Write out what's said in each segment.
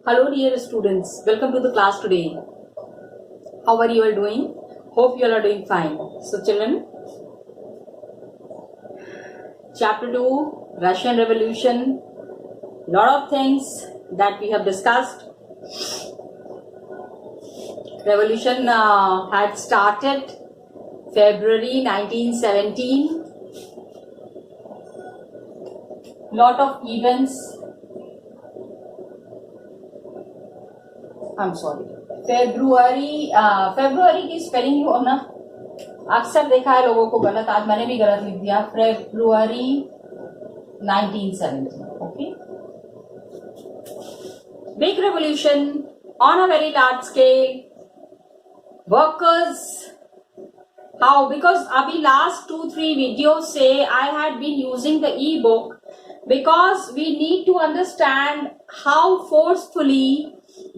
Hello dear students, welcome to the class today. How are you all doing? Hope you all are doing fine. So children, chapter 2, Russian Revolution, lot of things that we have discussed. Revolution had started February 1917. Lot of events. February की spelling हो ना अक्सर देखा है लोगों को गलत, आज मैंने भी गलत लिख दिया, February 1917. Okay, big revolution on a very large scale. Workers how, because अभी लास्ट 2-3 वीडियो से I had been using the e book because we need to understand how forcefully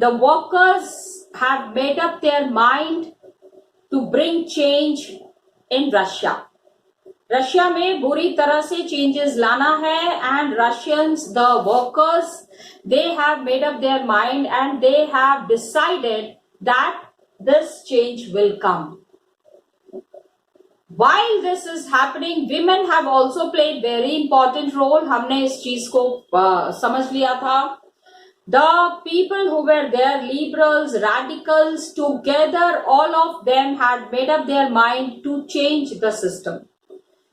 the workers have made up their mind to bring change in Russia. Russia में बुरी तरह से changes लाना है and Russians, the workers, they have made up their mind and they have decided that this change will come. While this is happening, women have also played very important role. हमने इस चीज को समझ लिया था. The people who were there, liberals, radicals, together, all of them had made up their mind to change the system.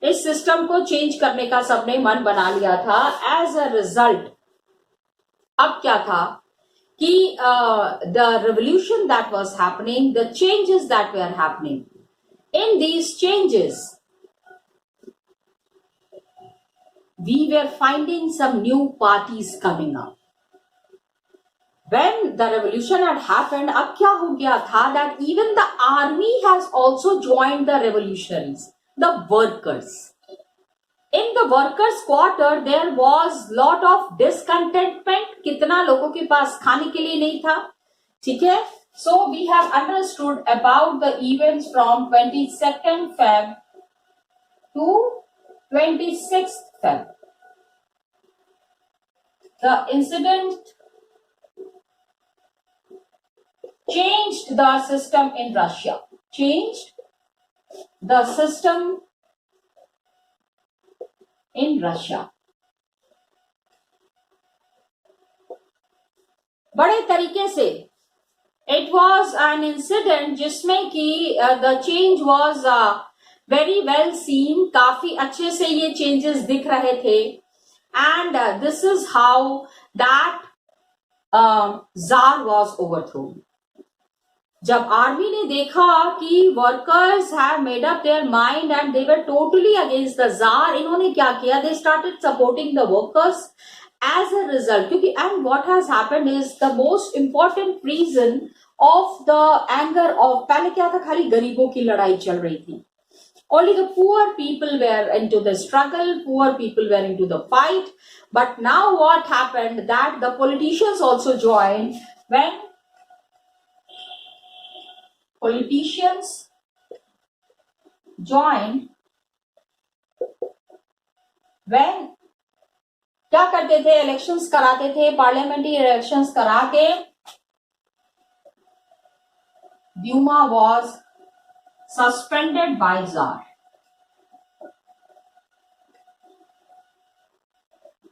इस system को change करने का सबने मन बना लिया था. As a result, अब क्या था कि the revolution that was happening, the changes that were happening, in these changes, we were finding some new parties coming up. When the revolution had happened, अब क्या हो गया था that even the army has also joined the revolutionaries, the workers. In the workers' quarter, there was lot of discontentment. कितना लोगों के पास खाने के लिए नहीं था, ठीक है? So we have understood about the events from 22nd Feb to 26th Feb. The incident changed the system in Russia. Changed the system in Russia. बड़े तरीके से it was an incident जिसमें कि the change was very well seen. काफी अच्छे से ये changes दिख रहे थे. And this is how that Tsar was overthrown. जब आर्मी ने देखा कि workers have made up their mind and they were totally against the Tsar, इन्होंने क्या किया? They started supporting the workers. As a result, क्योंकि and what has happened is the most important reason of the anger of, पहले क्या था, खाली गरीबों की लड़ाई चल रही थी. Only the poor people were into the struggle, poor people were into the fight. But now what happened that the politicians also joined. When politicians joined, when क्या करते थे, इलेक्शंस कराते थे, पार्लियामेंट्री इलेक्शंस करा के Duma was suspended by Tsar.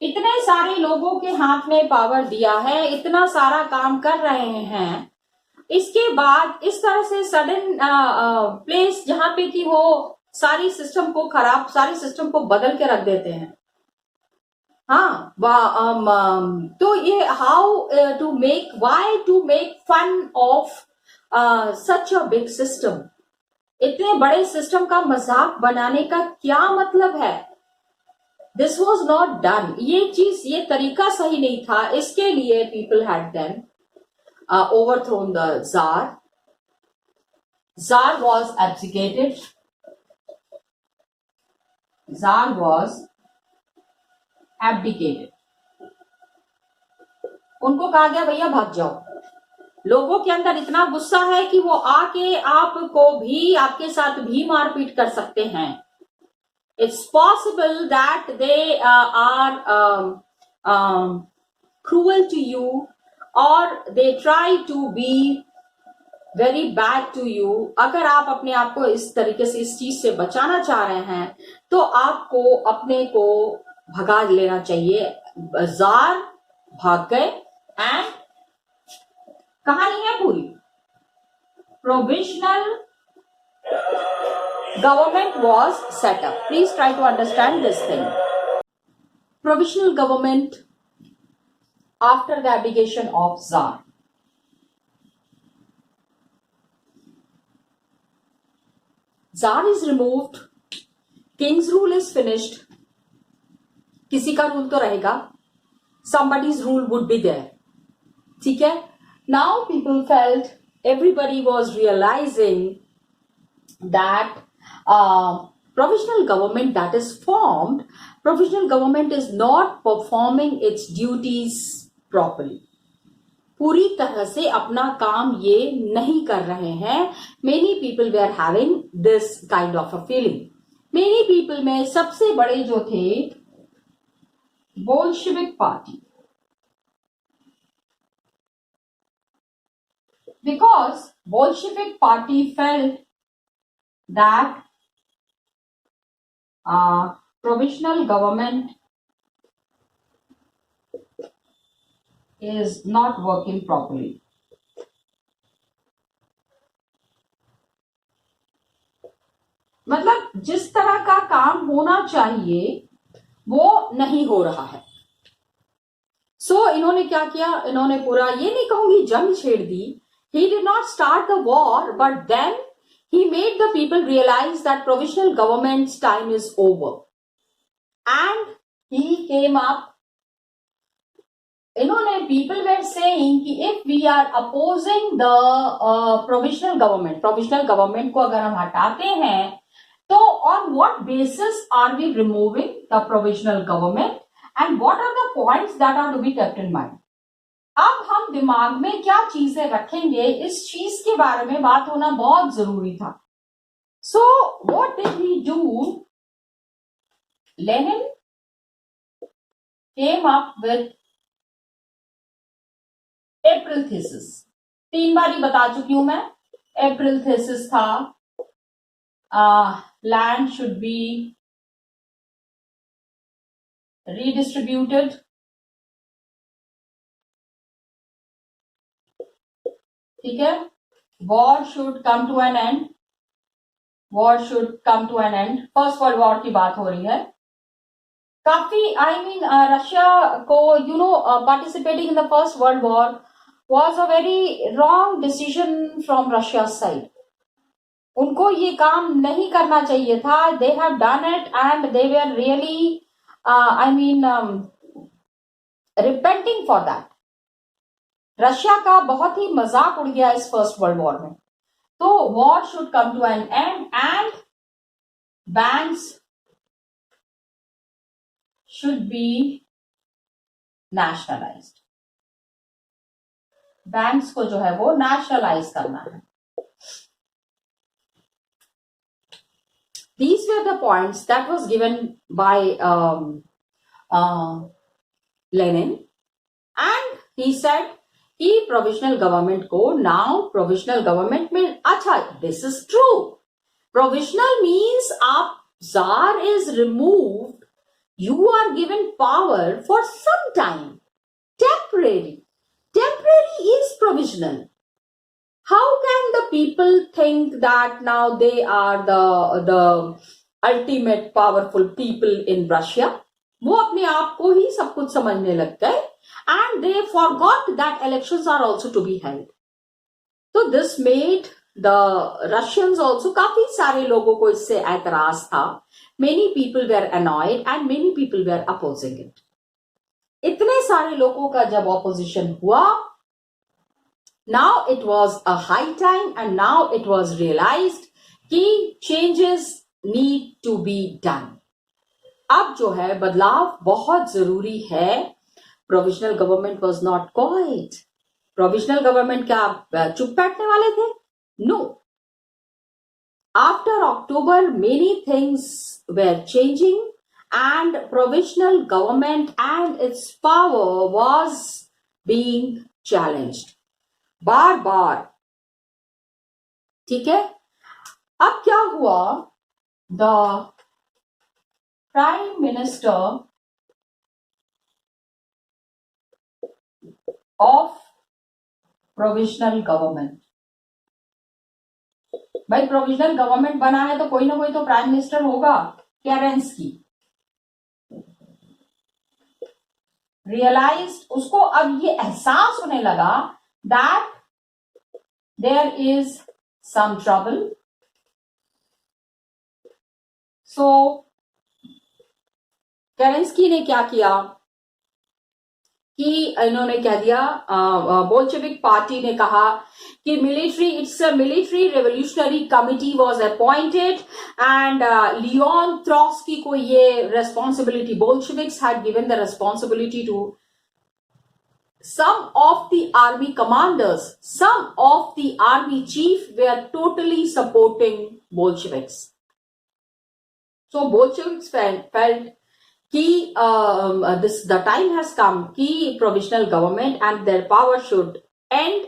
इतने सारे लोगों के हाथ में पावर दिया है, इतना सारा काम कर रहे हैं, इसके बाद इस तरह से सडन प्लेस जहां पे कि वो सारी सिस्टम को खराब, सारी सिस्टम को बदल के रख देते हैं. हाँ, तो ये how to make, why to make fun of such a big system. इतने बड़े सिस्टम का मजाक बनाने का क्या मतलब है? This was not done. ये चीज, ये तरीका सही नहीं था. इसके लिए people had then overthrown the Tsar. Tsar was abdicated. Tsar was abdicated. उनको कहा गया भैया भाग जाओ. लोगों के अंदर इतना गुस्सा है कि वो आके आपको भी, आपके साथ भी मारपीट कर सकते हैं. It's possible that they are cruel to you और they try to be very bad to you, अगर आप अपने आप को इस तरीके से इस चीज से बचाना चाह रहे हैं तो आपको अपने को भगा लेना चाहिए। जार भाग गए एंड कहानी है पूरी। Provisional government was set up. Please try to understand this thing. Provisional government after the abdication of tsar. Tsar is removed, king's rule is finished. किसी का रूल तो रहेगा, somebody's rule would be there. ठीक है? Now people felt, everybody was realizing that provisional government that is formed, provisional government is not performing its duties properly. पूरी तरह से अपना काम ये नहीं कर रहे हैं। Many people they are having this kind of a feeling. Many people में सबसे बड़े जो थे Bolshevik party, because Bolshevik party felt that provisional government is not working properly. मतलब जिस तरह का काम होना चाहिए वो नहीं हो रहा है। सो इन्होंने क्या किया, इन्होंने पूरा ये नहीं कहूंगी जंग छेड़ दी। He did not start the war, but then he made the people realize that provisional government's time is over, and he came up. इन्होंने पीपल वेर सेइंग कि if we are opposing the provisional government को अगर हम हटाते हैं तो on what basis are we removing the provisional government and what are the points that are to be kept in mind. अब हम दिमाग में क्या चीजें रखेंगे, इस चीज के बारे में बात होना बहुत जरूरी था। So what did he do? Lenin came up with April thesis. 3 बार ही बता चुकी हूं मैं। अप्रैल थीसिस था लैंड शुड बी रीडिस्ट्रीब्यूटेड, ठीक है। War should come to an end, war should come to an end. First world war की बात हो रही है। काफी रशिया को participating in the first world war was a very wrong decision from Russia's side. उनको ये काम नहीं करना चाहिए था। They have done it and they were really repenting for that. Russia का बहुत ही मजाक उड़ गया इस फर्स्ट वर्ल्ड वॉर में। तो war should come to an end and banks should be nationalised. Banks को जो है वो नेशनलाइज करना है। These were the points that was given by Lenin, and he said कि प्रोविजनल गवर्नमेंट को नाउ प्रोविजनल गवर्नमेंट में, अच्छा this is true, provisional means आप tsar is removed, you are given power for some time, temporary is provisional. How can the people think that now they are the ultimate powerful people in Russia? वो अपने आप को ही सब कुछ समझने लग गए and they forgot that elections are also to be held. So this made the Russians also, काफी सारे लोगों को इससे ऐतराज था। Many people were annoyed and many people were opposing it. इतने सारे लोगों का जब ऑपोजिशन हुआ, now it was a high time and now it was realized कि changes need to be done. अब जो है बदलाव बहुत जरूरी है। Provisional government was not quite. Provisional government क्या चुप बैठने वाले थे? No. After October many things were changing and provisional government and its power was being challenged, बार बार. ठीक है. अब क्या हुआ? The Prime Minister of Provisional Government, भाई प्रोविजनल गवर्नमेंट बना है तो कोई ना कोई तो प्राइम मिनिस्टर होगा. केरेंस्की रियलाइज्ड, उसको अब ये एहसास होने लगा that there is some trouble. So Kerensky ने क्या किया कि इन्होंने कह दिया, बोल्शेविक पार्टी ने कहा कि it's a military revolutionary committee was appointed and Leon Trotsky को ये responsibility, Bolsheviks had given the responsibility to some of the army commanders, some of the army chief were totally supporting Bolsheviks. So Bolsheviks felt कि the time has come कि provisional government and their power should end.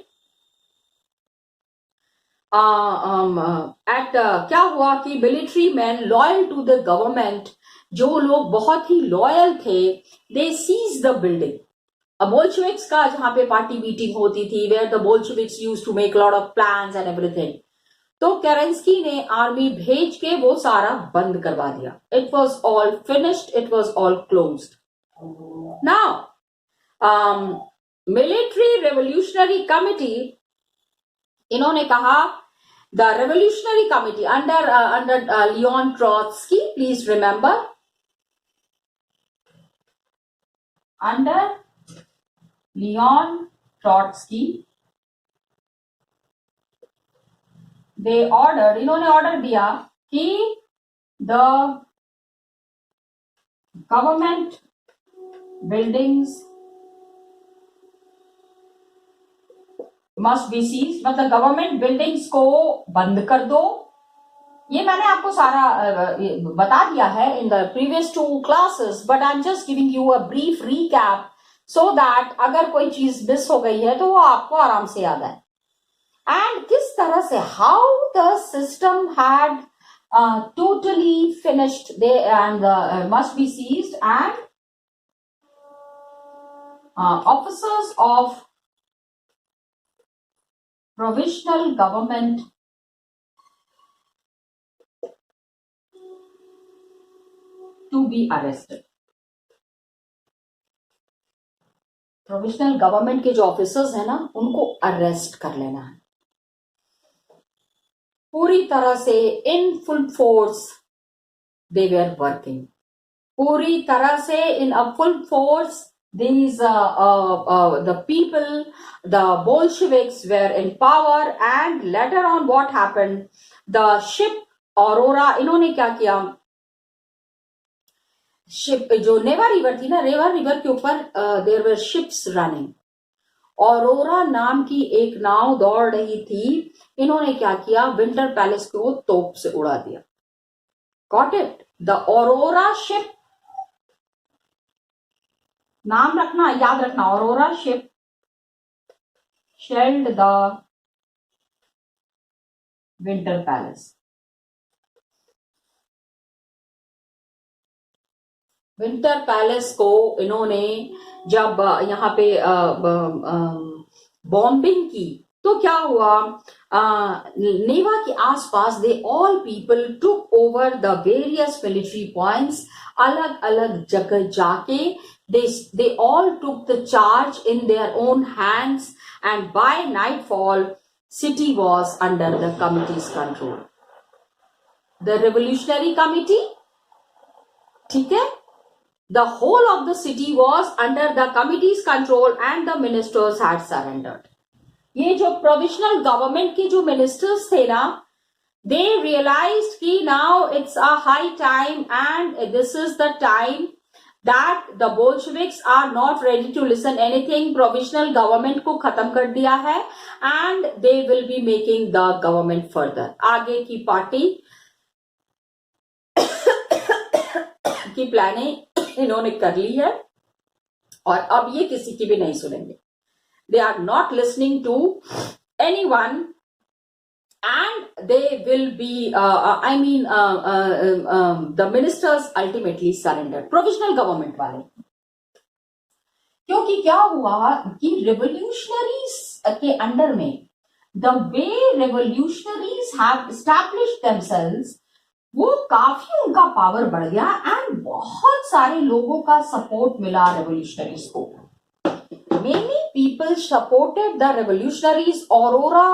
क्या हुआ कि military men loyal to the government, जो लोग बहुत ही loyal थे, they seized the building. Bolsheviks का जहां पे पार्टी मीटिंग होती थी, where the Bolsheviks used to make a lot of plans and everything. तो केरेंस्की ने आर्मी भेज के वो सारा बंद करवा दिया. It was all finished, it was all closed. Now military revolutionary committee, इन्होंने कहा the revolutionary committee under Leon Trotsky, please remember, under Leon Trotsky they ordered, इन्होंने ऑर्डर दिया कि the government buildings must be seized, मतलब government buildings को बंद कर दो. ये मैंने आपको सारा बता दिया है in the previous 2 classes, but I'm just giving you a brief recap so that अगर कोई चीज मिस हो गई है तो वो आपको आराम से याद आए. And किस तरह से how the system had totally finished, they and must be seized, and officers of provisional government to be arrested. Provisional government के जो ऑफिसर्स हैं ना, उनको अरेस्ट कर लेना है पूरी तरह से. In full force they were working, पूरी तरह से in a full force. These the people, the Bolsheviks were in power, and later on what happened, the ship Aurora, इन्होंने क्या किया, शिप जो नेवा रिवर थी ना, रेवा रिवर के ऊपर there were ships running. Aurora नाम की एक नाव दौड़ रही थी. इन्होंने क्या किया, विंटर पैलेस को तोप से उड़ा दिया. Got it? The aurora ship, नाम रखना, याद रखना, aurora ship shelled the winter palace. Winter palace को इन्होंने जब यहाँ पे बॉम्बिंग की तो क्या हुआ, नेवा के आसपास they all people took over the various military points. अलग अलग जगह जाके they all took the charge in their own hands, and by nightfall city was under the committee's control. The revolutionary committee, ठीक है, the whole of the city was under the committee's control and the ministers had surrendered. ये जो provisional government के जो ministers थे ना, they realized कि now it's a high time and this is the time that the Bolsheviks are not ready to listen anything. Provisional government को खत्म कर दिया है and they will be making the government further. आगे की party की planning इन्होंने कर ली है और अब ये किसी की भी नहीं सुनेंगे. they are not listening to anyone, and they will be the ministers ultimately surrendered, provisional government वाले. क्योंकि क्या हुआ कि रेवोल्यूशनरीज के अंडर में the way revolutionaries have established themselves, वो काफी उनका पावर बढ़ गया एंड बहुत सारे लोगों का सपोर्ट मिला रेवोल्यूशनरीज को. Many people supported the revolutionaries. Aurora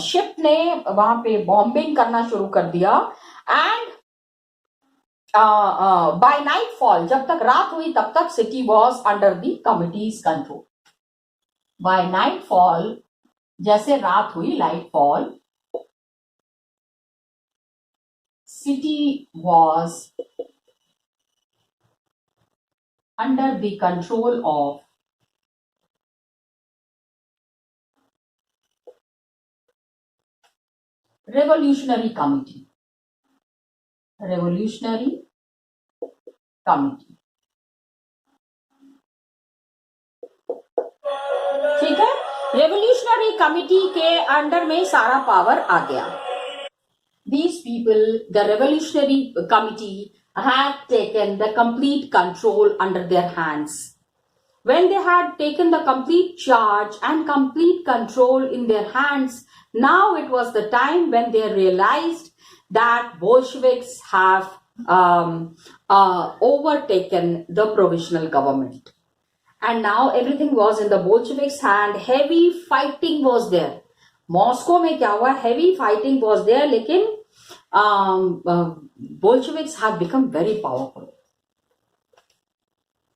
ship ने वहां पे बॉम्बिंग करना शुरू कर दिया एंड by nightfall, जब तक रात हुई तब तक city was under the committees control. By nightfall, जैसे रात हुई, light fall, city was under the control of revolutionary committee. Revolutionary committee, ठीक है. रेवोल्यूशनरी कमिटी के अंडर में सारा पावर आ गया. These people, the revolutionary committee, had taken the complete control under their hands. When they had taken the complete charge and complete control in their hands, now it was the time when they realized that Bolsheviks have overtaken the provisional government. And now everything was in the Bolsheviks' hand. Heavy fighting was there. Moscow में क्या हुआ? Heavy fighting was there, लेकिन Bolsheviks have become very powerful.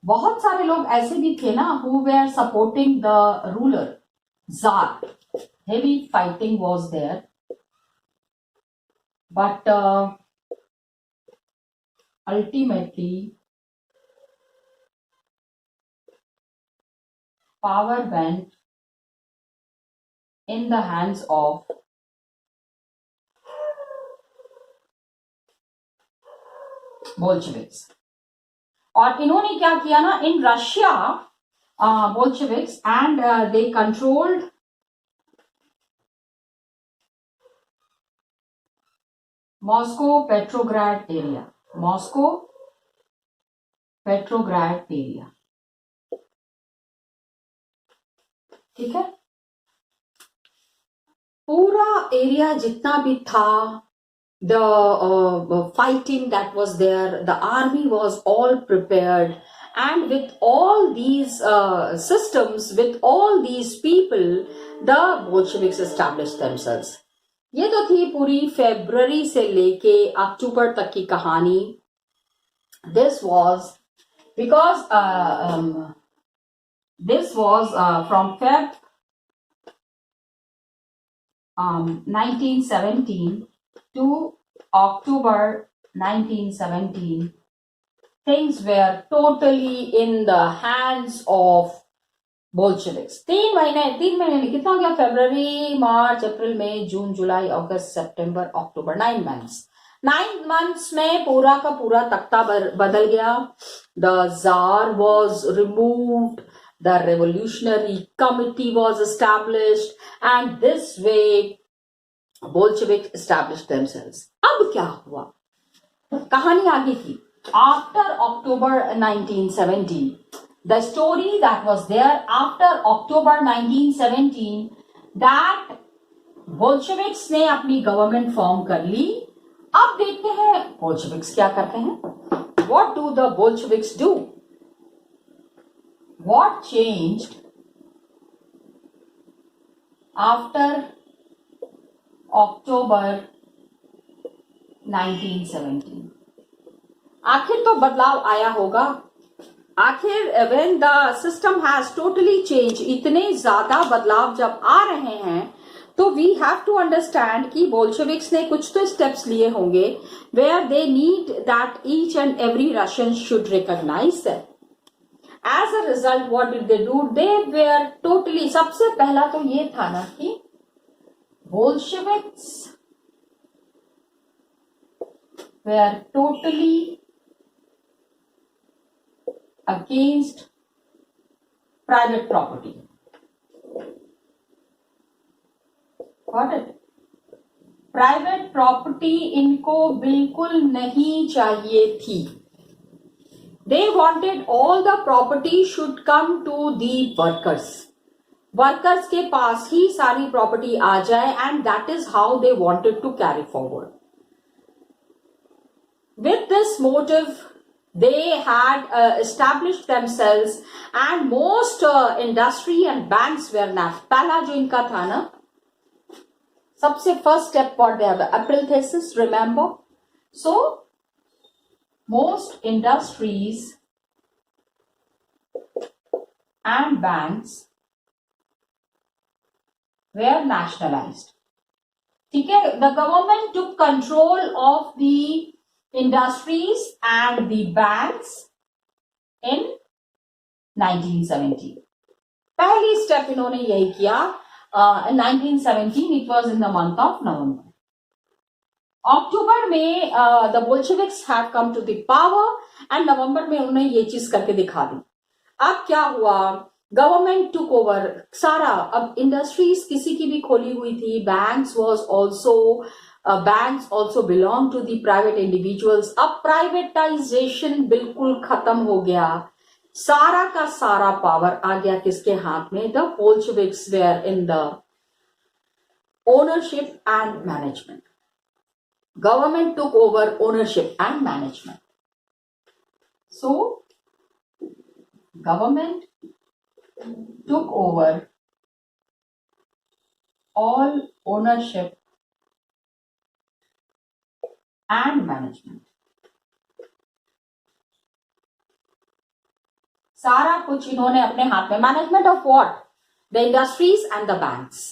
बहुत सारे लोग ऐसे भी थे ना who were supporting the ruler, Tsar. Heavy fighting was there. But ultimately, power went in the hands of Bolsheviks. और इन्होंने क्या किया ना, in Russia, Bolsheviks, and they controlled Moscow Petrograd area. Moscow Petrograd area. ठीक है. पूरा area जितना भी था, the fighting that was there, the army was all prepared, and with all these systems, with all these people, the Bolsheviks established themselves. ये तो थी पूरी फरवरी से लेके अक्टूबर तक की कहानी. This was because this was from Feb 1917 to October 1917. Things were totally in the hands of Bolsheviks. 3 महीने में कितना हो गया? फरवरी, मार्च, अप्रैल, मई, जून, जुलाई, अगस्त, सितंबर, अक्टूबर. 9 months. 9 months में पूरा का पूरा तख्ता बदल गया. The Tsar was removed. The revolutionary committee was established, and this way Bolsheviks established themselves. अब क्या हुआ? कहानी आगे की. After October 1917, the story that was there after October 1917, that Bolsheviks ने अपनी गवर्नमेंट फॉर्म कर ली. अब देखते हैं Bolsheviks क्या करते हैं. What do the Bolsheviks do? What changed after October 1917? आखिर तो बदलाव आया होगा. आखिर when the system has totally changed, इतने ज्यादा बदलाव जब आ रहे हैं, तो we have to understand कि Bolsheviks ने कुछ तो steps लिए होंगे where they need that each and every Russian should recognize them. As a result, what did they do? They were totally, सबसे पहला तो ये था ना कि Bolsheviks were totally against private property. Got it? Private property इनको बिल्कुल नहीं चाहिए थी. They wanted all the property should come to the workers. Workers के पास ही सारी प्रॉपर्टी आ जाए, and that is how they wanted to carry forward. With this motive, they had established themselves, and most industry and banks were now. पहला जो इनका था ना, सबसे first step what they have, April thesis, remember? So, most industries and banks were nationalized. ठीक है, the government took control of the industries and the banks in 1970. पहली step इन्होंने यही किया. In 1917, it was in the month of November. अक्टूबर में the Bolsheviks have come to the power, and नवंबर में उन्होंने ये चीज करके दिखा दी. अब क्या हुआ? गवर्नमेंट टुक ओवर सारा. अब इंडस्ट्रीज किसी की भी खोली हुई थी. Banks also belong to the private individuals. अब प्राइवेटाइजेशन बिल्कुल खत्म हो गया. सारा का सारा पावर आ गया किसके हाथ में? The Bolsheviks were in the ownership and management. Government took over ownership and management. So, government took over all ownership and management. सारा कुछ इन्होंने अपने हाथ में. Management of what? The industries and the banks.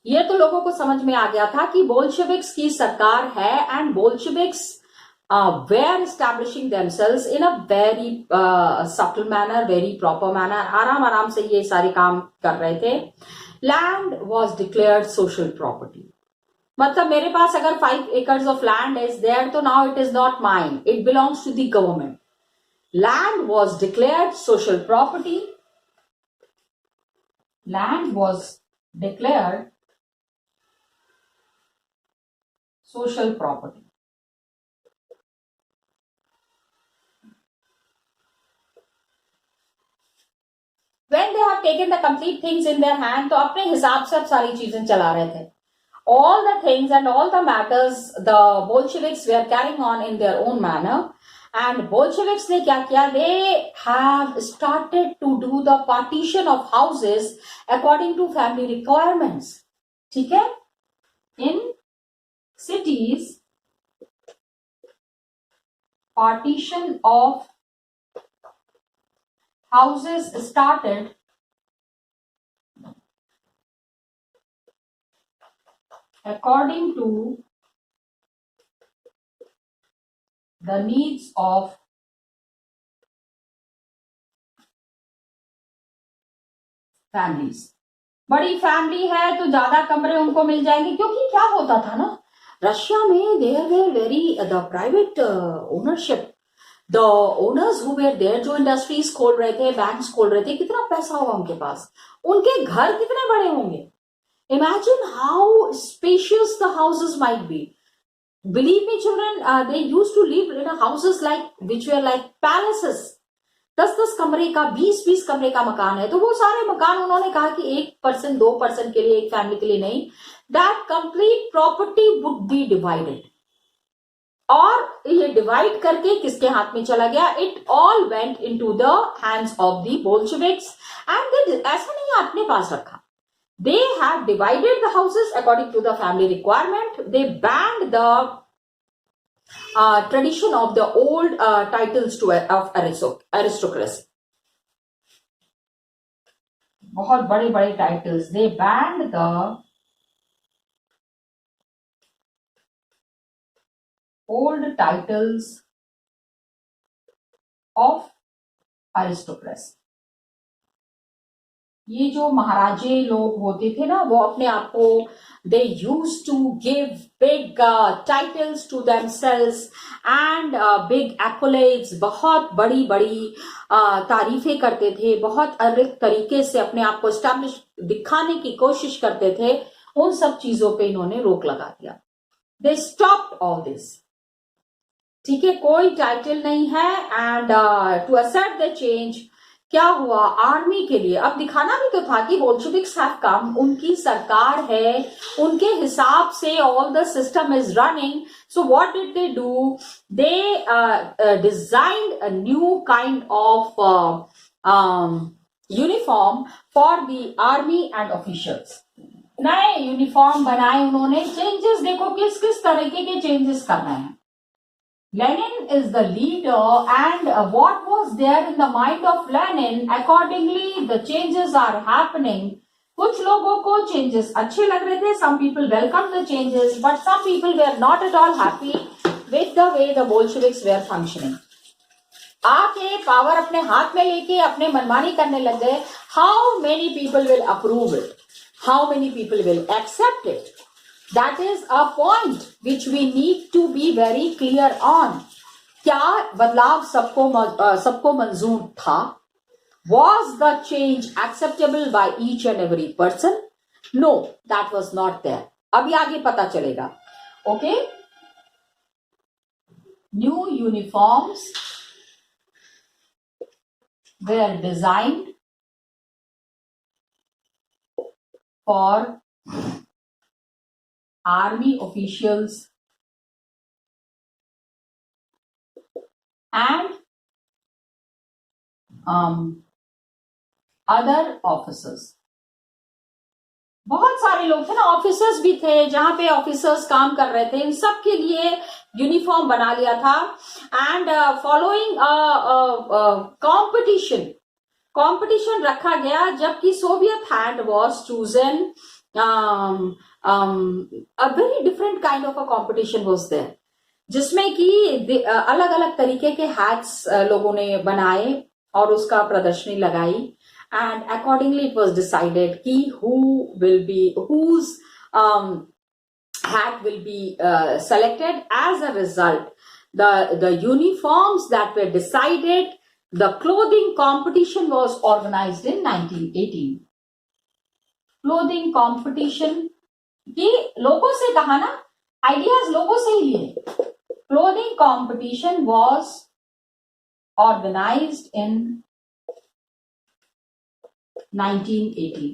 ये तो लोगों को समझ में आ गया था कि बोल्शेविक्स की सरकार है, and Bolsheviks were establishing themselves in a very subtle manner, very proper manner. आराम आराम से ये सारे काम कर रहे थे. Land was declared social property. मतलब मेरे पास अगर 5 acres of land is there, तो now it is not mine, it belongs to the government. Land was declared social property. Land was declared social property. When they have taken the complete things in their hand, तो अपने हिसाब से अब सारी चीजें चला रहे थे. All the things and all the matters the Bolsheviks were carrying on in their own manner. And Bolsheviks ने क्या किया? They have started to do the partition of houses according to family requirements. ठीक है? In cities, partition of houses started according to the needs of families. बड़ी family है तो ज्यादा कमरे उनको मिल जाएंगे, क्योंकि क्या होता था ना, रशिया में there were very the private ownership. The owners who were there, जो इंडस्ट्रीज खोल रहे थे, बैंक्स खोल रहे थे, कितना पैसा होगा उनके पास, उनके घर कितने बड़े होंगे. Imagine how spacious the houses might be. Believe me children, they used to live in houses like which were like palaces. 10-10 कमरे का, 20-20 कमरे का मकान है. तो वो सारे मकान उन्होंने कहा कि 1% 2% के लिए, एक फैमिली के लिए नहीं. That complete property would be divided. और ये डिवाइड करके किसके हाथ में चला गया? It all went into the hands of the Bolsheviks. And ऐसा नहीं अपने पास रखा. They have divided the houses according to the family requirement. They banned the tradition of the old titles of aristocracy. बहुत बड़े बड़े titles. They banned the old titles of aristocracy. ये जो महाराजे लोग होते थे ना, वो अपने आप को they used to give big titles to themselves and big accolades, बहुत बड़ी बड़ी तारीफें करते थे, बहुत अलग तरीके से अपने आप को स्टैब्लिश दिखाने की कोशिश करते थे। उन सब चीजों पे इन्होंने रोक लगा दिया। They stop all this. ठीक है, कोई टाइटल नहीं है। And to assert the change, क्या हुआ आर्मी के लिए, अब दिखाना भी तो था कि बोल्शेविक्स हैव कम, उनकी सरकार है, उनके हिसाब से all the system is running. So what did they do, they designed a new kind of uniform for the army and officials. नए यूनिफॉर्म बनाए उन्होंने। चेंजेस देखो किस किस तरीके के चेंजेस करना है। Lenin is the leader, and what was there in the mind of Lenin, accordingly the changes are happening. कुछ लोगों को changes अच्छे लग रहे थे, some people welcomed the changes, but some people were not at all happy with the way the Bolsheviks were functioning. आके power अपने हाथ में लेके अपने मनमानी करने लग गए. How many people will approve it? How many people will accept it? That is a point which we need to be very clear on. क्या बदलाव सबको मंजूर था? Was the change acceptable by each and every person? No, that was not there. अभी आगे पता चलेगा. Okay? New uniforms were designed for army officials and other officers. बहुत सारे लोग थे ना, ऑफिसर्स भी थे, जहां पे ऑफिसर्स काम कर रहे थे, इन सब के लिए यूनिफॉर्म बना लिया था. एंड फॉलोइंग कंपटीशन रखा गया, जबकि Soviet hand was chosen. A very different kind of a competition was there, जिसमें कि अलग अलग तरीके के हैट्स लोगों ने बनाए और उसका प्रदर्शनी लगाई. And accordingly it was decided कि whose hat will be selected. As a result, the uniforms that were decided, the clothing competition was organized in 1918. Clothing competition, ये लोगों से कहा ना, आइडियाज लोगों से ही लिए. क्लोथिंग कंपटीशन वाज ऑर्गेनाइज्ड इन 1918.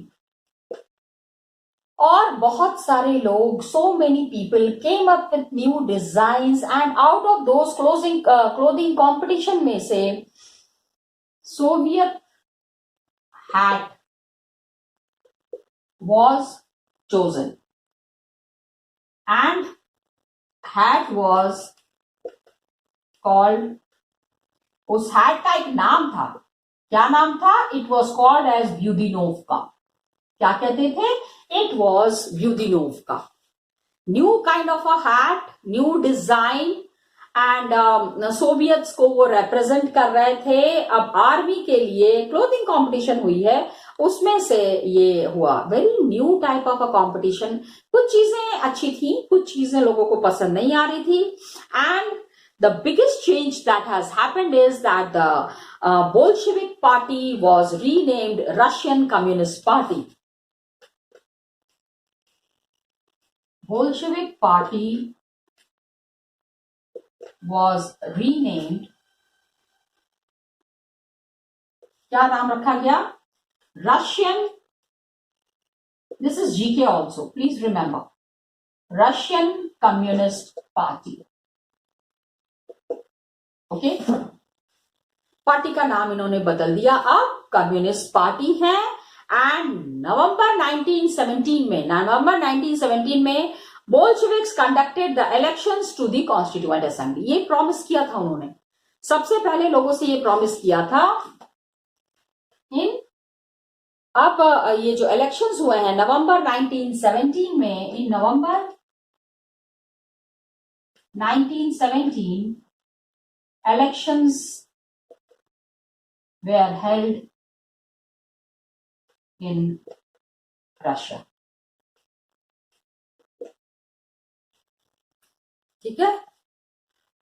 और बहुत सारे लोग, so many people came up with new designs, and out of those clothing competition में से Soviet hat was chosen, and hat was called, उस hat का एक नाम था. क्या नाम था? It was called as Budinovka. क्या कहते थे? It was Budinovka. New kind of a hat, new design, and Soviets को वो रिप्रेजेंट कर रहे थे. अब आर्मी के लिए क्लोथिंग कंपटीशन हुई है, उसमें से ये हुआ very new type of a competition. कुछ चीजें अच्छी थी, कुछ चीजें लोगों को पसंद नहीं आ रही थी. And the biggest change that has happened is that the Bolshevik party was renamed Russian communist party. Bolshevik party was renamed, क्या नाम रखा गया? Russian. This is GK also, please remember. Russian Communist Party. Okay? Party का नाम इन्होंने बदल दिया, अब कम्युनिस्ट पार्टी है. एंड नवंबर 1917 में Bolsheviks conducted the elections to the constituent assembly. ये प्रॉमिस किया था उन्होंने, सबसे पहले लोगों से ये प्रॉमिस किया था. अब ये जो इलेक्शंस हुए हैं नवंबर 1917 में, इन नवंबर 1917 elections were held in Russia. ठीक है,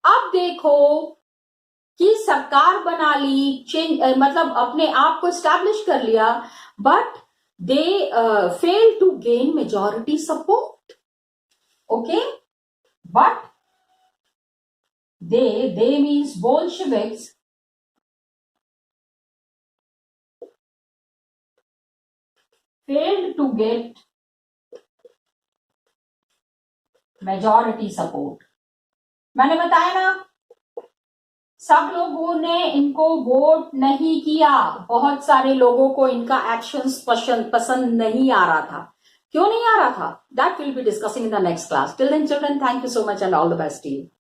अब देखो कि सरकार बना ली, चेंज मतलब अपने आप को स्टैब्लिश कर लिया, but they fail to gain majority support. Okay, but they means Bolsheviks failed to get majority support. मैंने बताया ना, सब लोगों ने इनको वोट नहीं किया, बहुत सारे लोगों को इनका एक्शंस पसंद नहीं आ रहा था. क्यों नहीं आ रहा था? That we'll be discussing in the next class. Till then, children, thank you so much and all the best to you.